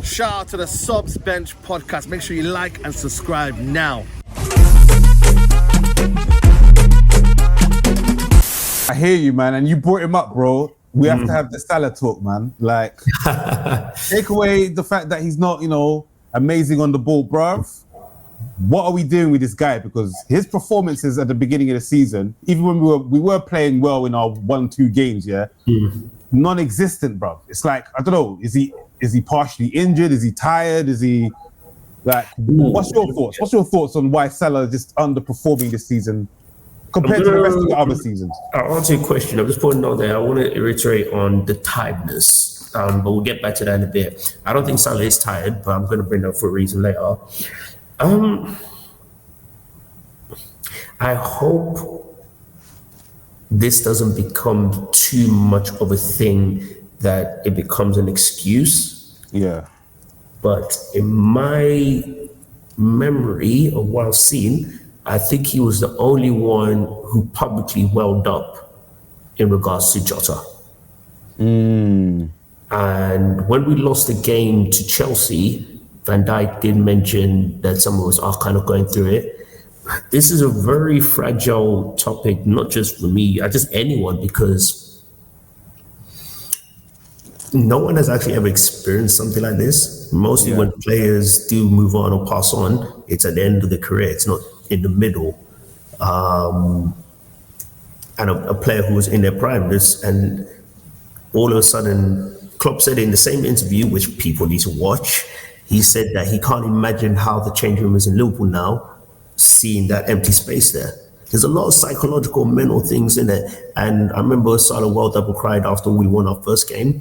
Shout out to the Subz Bench podcast. Make sure you like and subscribe now. I hear you, man, and you brought him up, bro. We have to have the Salah talk, man. Like, take away the fact that he's not, amazing on the ball, bruv. What are we doing with this guy? Because his performances at the beginning of the season, even when we were playing well in our 1-2 games, non-existent, bruv. It's like, I don't know, is he partially injured? Is he tired? Is he like? What's your thoughts? What's your thoughts on why Salah is just underperforming this season compared to the rest of the other seasons? I'll answer your question. I'm just putting out there. I want to iterate on the tiredness, but we'll get back to that in a bit. I don't think Salah is tired, but I'm going to bring that up for a reason later. I hope this doesn't become too much of a thing that it becomes an excuse. Yeah. But in my memory of what I've seen, I think he was the only one who publicly welled up in regards to Jota. And when we lost the game to Chelsea, Van Dijk did mention that some of us are kind of going through it. This is a very fragile topic, not just for me, just anyone, because no one has actually ever experienced something like this. Mostly when players do move on or pass on, it's at the end of the career. It's not in the middle. And a player who was in their prime, and all of a sudden, Klopp said in the same interview, which people need to watch, he said that he can't imagine how the changing room is in Liverpool now, seeing that empty space there. There's a lot of psychological, mental things in it. And I remember Salah well double cried after we won our first game.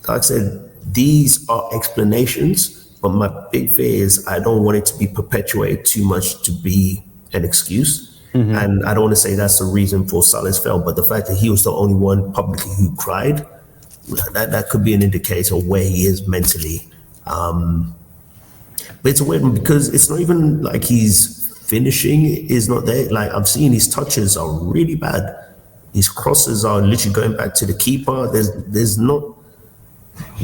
Like I said, these are explanations, but my big fear is I don't want it to be perpetuated too much to be an excuse. And I don't want to say that's the reason for Salah's fail, but the fact that he was the only one publicly who cried, that could be an indicator of where he is mentally. But it's a weird one because it's not even like he's finishing is not there. Like, I've seen his touches are really bad. His crosses are literally going back to the keeper. There's not,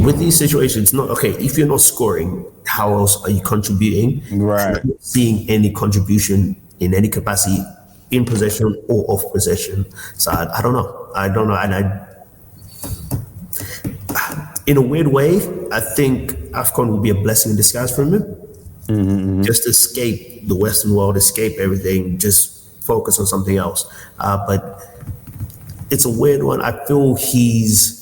with these situations, not okay. If you're not scoring, how else are you contributing? Right. I'm not seeing any contribution in any capacity in possession or off possession. So I don't know. And in a weird way, I think AFCON will be a blessing in disguise for him. Just escape the Western world, escape everything, just focus on something else. But it's a weird one. I feel he's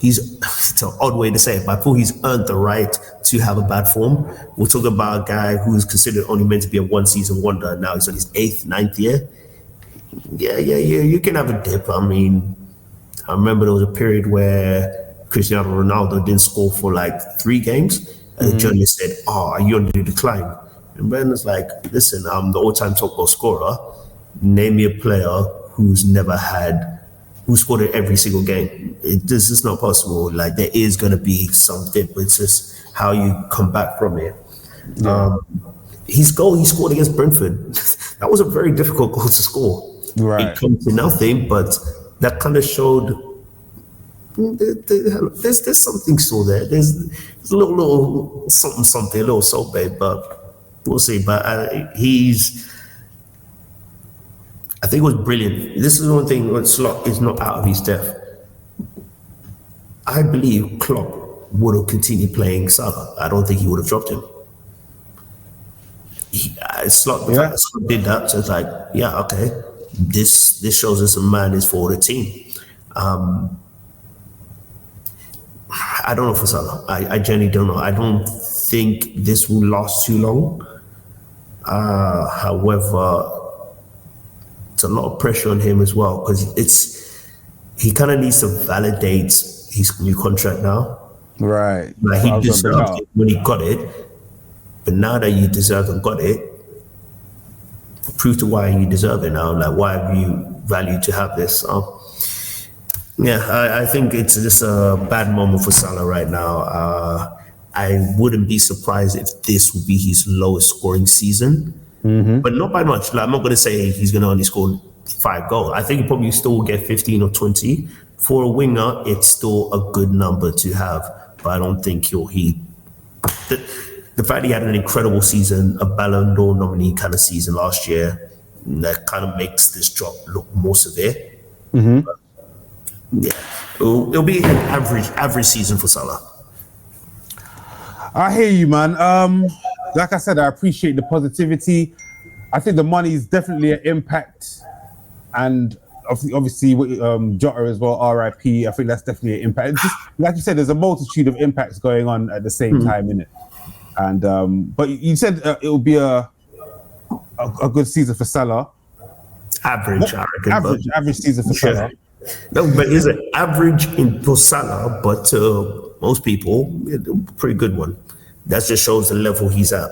it's an odd way to say it, but I feel he's earned the right to have a bad form. We're talking about a guy who's considered only meant to be a one-season wonder. Now he's on his 8th, 9th year. Yeah, you can have a dip. I mean, I remember there was a period where Cristiano Ronaldo didn't score for like 3 games. And the journalist said, are you on the decline? And Brandon's like, listen, I'm the all-time top goal scorer. Name me a player who scored in every single game. This is not possible. Like, there is going to be some dip. It's just how you come back from it. His goal he scored against Brentford, that was a very difficult goal to score. Right. It comes to nothing, but that kind of showed there's something still there. There's a little something, a little salt bait, but we'll see. But I think it was brilliant. This is one thing when Slot is not out of his depth. I believe Klopp would have continued playing Salah. I don't think he would have dropped him. Slot did that, so it's like, yeah, okay. This shows us a man is for the team. I don't know for Salah. I genuinely don't know. I don't think this will last too long. However, it's a lot of pressure on him as well because he kind of needs to validate his new contract now. Right. Like, he deserved it when he got it, but now that you deserve and got it, prove to why you deserve it now. Like, why have you valued to have this? I think it's just a bad moment for Salah right now. I wouldn't be surprised if this would be his lowest scoring season, but not by much. Like, I'm not going to say he's going to only score 5 goals. I think he probably still will get 15 or 20. For a winger, it's still a good number to have, but I don't think he'll hit the fact he had an incredible season, a Ballon d'Or nominee kind of season last year, that kind of makes this drop look more severe. But, yeah, it'll be an average season for Salah. I hear you, man. Like I said, I appreciate the positivity. I think the money is definitely an impact, and obviously Jota as well, RIP. I think that's definitely an impact. Just, like you said, there's a multitude of impacts going on at the same time, innit? And but you said it will be a good season for Salah. Average, I reckon. Average season for Salah. No, but it's an average for Salah, but most people, pretty good one. That just shows the level he's at.